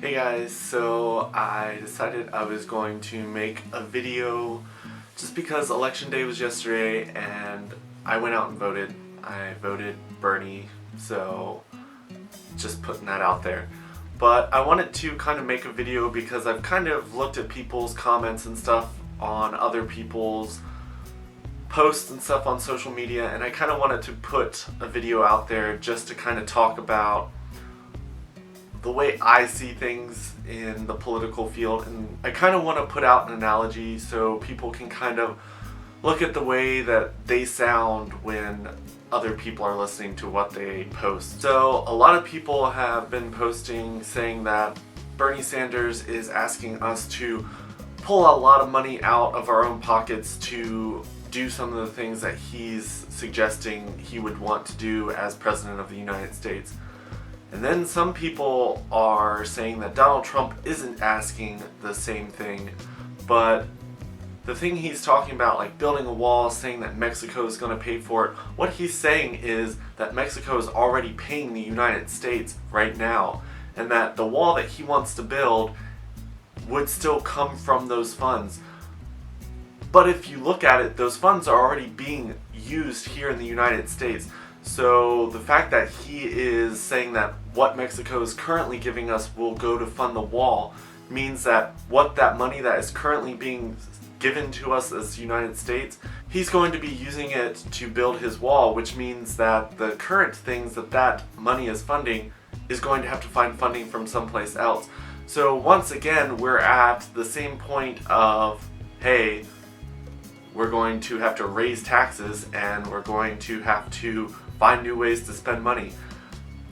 Hey guys, so I decided I was going to make a video just because election day was yesterday and I went out and voted. I voted Bernie, so just putting that out there. But I wanted to kind of make a video because I've kind of looked at people's comments and stuff on other people's posts and stuff on social media, and I kind of wanted to put a video out there just to kind of talk about the way I see things in the political field, and I kind of want to put out an analogy so people can kind of look at the way that they sound when other people are listening to what they post. So a lot of people have been posting saying that Bernie Sanders is asking us to pull a lot of money out of our own pockets to do some of the things that he's suggesting he would want to do as President of the United States. And then some people are saying that Donald Trump isn't asking the same thing, but the thing he's talking about, like building a wall, saying that Mexico is going to pay for it, what he's saying is that Mexico is already paying the United States right now, and that the wall that he wants to build would still come from those funds. But if you look at it, those funds are already being used here in the United States. So the fact that he is saying that what Mexico is currently giving us will go to fund the wall means that what that money that is currently being given to us as the United States, he's going to be using it to build his wall, which means that the current things that that money is funding is going to have to find funding from someplace else. So once again, we're at the same point of, hey, we're going to have to raise taxes and we're going to have to find new ways to spend money.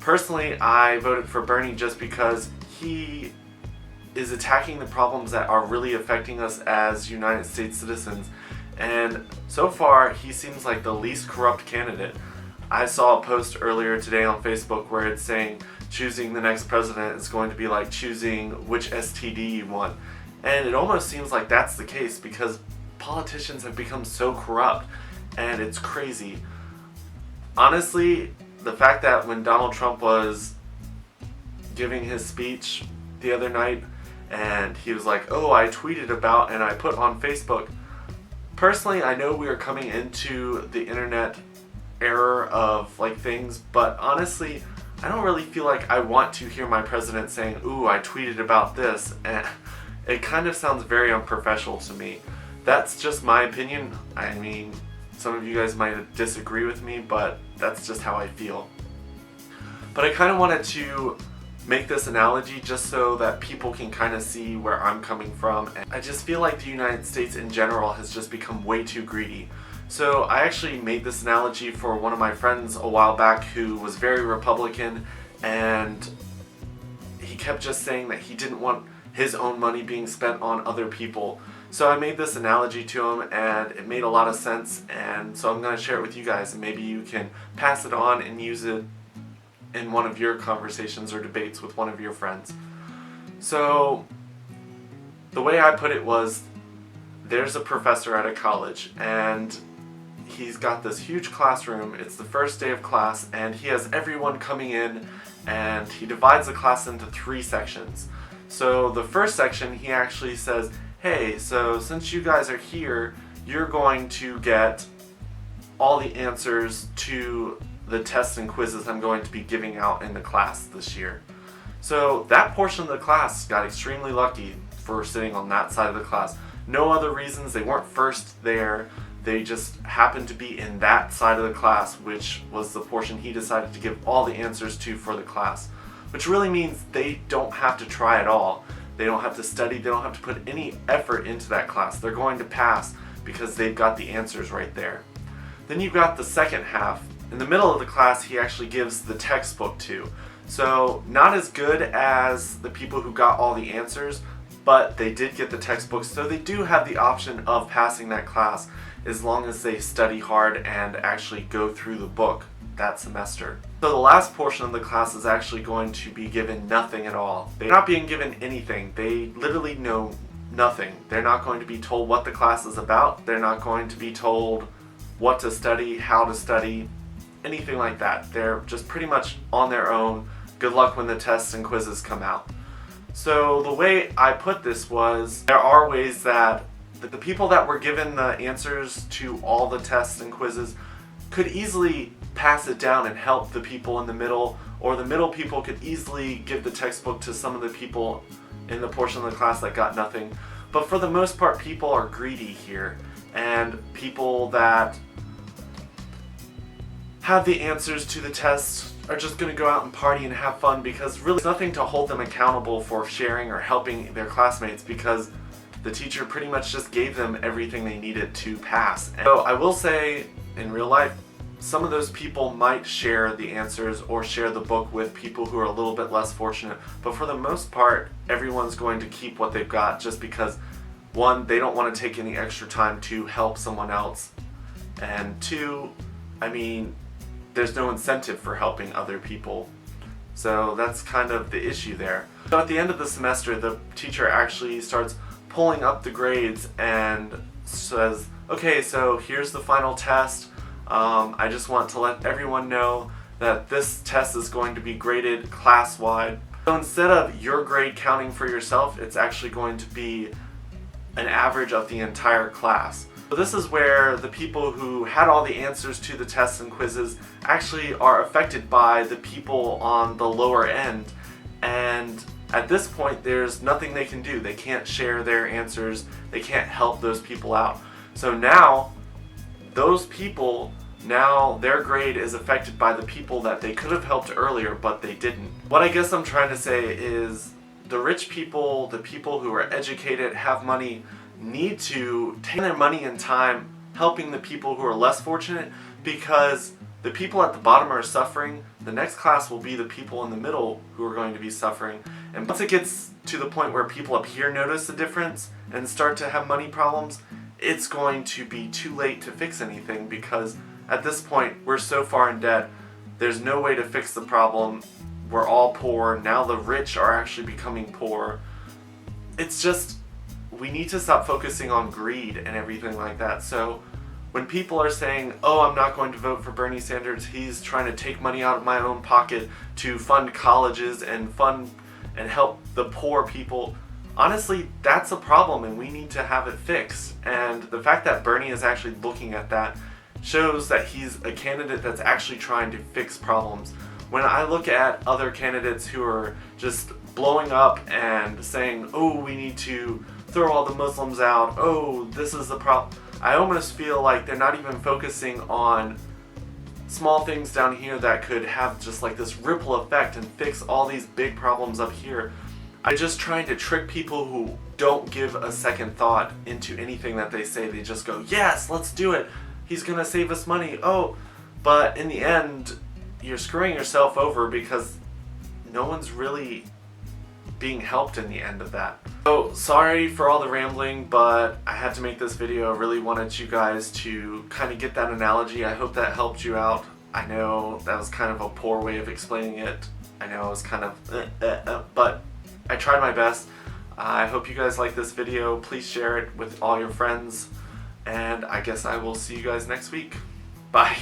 Personally, I voted for Bernie just because he is attacking the problems that are really affecting us as United States citizens. And so far, he seems like the least corrupt candidate. I saw a post earlier today on Facebook where it's saying choosing the next president is going to be like choosing which STD you want. And it almost seems like that's the case because politicians have become so corrupt, and it's crazy. Honestly, the fact that when Donald Trump was giving his speech the other night and he was like, oh, I tweeted about and I put on Facebook. Personally, I know we are coming into the internet era of like things, but honestly, I don't really feel like I want to hear my president saying, ooh, I tweeted about this, and it kind of sounds very unprofessional to me. That's just my opinion. I mean, some of you guys might disagree with me, but that's just how I feel. But I kind of wanted to make this analogy just so that people can kind of see where I'm coming from. And I just feel like the United States in general has just become way too greedy. So I actually made this analogy for one of my friends a while back who was very Republican, and he kept just saying that he didn't want his own money being spent on other people. So I made this analogy to him and it made a lot of sense, and so I'm going to share it with you guys, and maybe you can pass it on and use it in one of your conversations or debates with one of your friends. So the way I put it was, there's a professor at a college and he's got this huge classroom. It's the first day of class and he has everyone coming in, and he divides the class into 3 sections. So the first section, he actually says, hey, so since you guys are here, you're going to get all the answers to the tests and quizzes I'm going to be giving out in the class this year. So that portion of the class got extremely lucky for sitting on that side of the class. No other reasons, they weren't first there, they just happened to be in that side of the class, which was the portion he decided to give all the answers to for the class. Which really means they don't have to try at all. They don't have to study, they don't have to put any effort into that class. They're going to pass because they've got the answers right there. Then you've got the second half. In the middle of the class, he actually gives the textbook to. So not as good as the people who got all the answers, but they did get the textbooks, so they do have the option of passing that class as long as they study hard and actually go through the book that semester. So the last portion of the class is actually going to be given nothing at all. They're not being given anything. They literally know nothing. They're not going to be told what the class is about. They're not going to be told what to study, how to study, anything like that. They're just pretty much on their own. Good luck when the tests and quizzes come out. So the way I put this was, there are ways that the people that were given the answers to all the tests and quizzes could easily pass it down and help the people in the middle, or the middle people could easily give the textbook to some of the people in the portion of the class that got nothing. But for the most part, people are greedy here, and people that have the answers to the tests are just going to go out and party and have fun, because really there's nothing to hold them accountable for sharing or helping their classmates, because the teacher pretty much just gave them everything they needed to pass. And so I will say, in real life, some of those people might share the answers or share the book with people who are a little bit less fortunate, but for the most part, everyone's going to keep what they've got, just because, one, they don't want to take any extra time to help someone else, and two, I mean, there's no incentive for helping other people. So that's kind of the issue there. So at the end of the semester, the teacher actually starts pulling up the grades and says, okay, so here's the final test. I just want to let everyone know that this test is going to be graded class-wide. So instead of your grade counting for yourself, it's actually going to be an average of the entire class. So this is where the people who had all the answers to the tests and quizzes actually are affected by the people on the lower end, and at this point there's nothing they can do. They can't share their answers, they can't help those people out. So now those people, now their grade is affected by the people that they could have helped earlier but they didn't. What I guess I'm trying to say is, the rich people, the people who are educated, have money, need to take their money and time helping the people who are less fortunate, because the people at the bottom are suffering. The next class will be the people in the middle who are going to be suffering. And once it gets to the point where people up here notice the difference and start to have money problems, it's going to be too late to fix anything, because at this point we're so far in debt, there's no way to fix the problem. We're all poor. Now the rich are actually becoming poor. It's just, we need to stop focusing on greed and everything like that. So when people are saying, oh, I'm not going to vote for Bernie Sanders, he's trying to take money out of my own pocket to fund colleges and fund and help the poor people, honestly, that's a problem and we need to have it fixed. And the fact that Bernie is actually looking at that shows that he's a candidate that's actually trying to fix problems. When I look at other candidates who are just blowing up and saying, oh, we need to throw all the Muslims out, oh, this is the problem, I almost feel like they're not even focusing on small things down here that could have just like this ripple effect and fix all these big problems up here. I'm just trying to trick people who don't give a second thought into anything that they say. They just go, yes, let's do it, he's gonna save us money, oh, but in the end, you're screwing yourself over, because no one's really being helped in the end of that. So sorry for all the rambling, but I had to make this video. I really wanted you guys to kind of get that analogy. I hope that helped you out. I know that was kind of a poor way of explaining it. I know it was kind of but I tried my best. I hope you guys like this video. Please share it with all your friends, and I guess I will see you guys next week. Bye.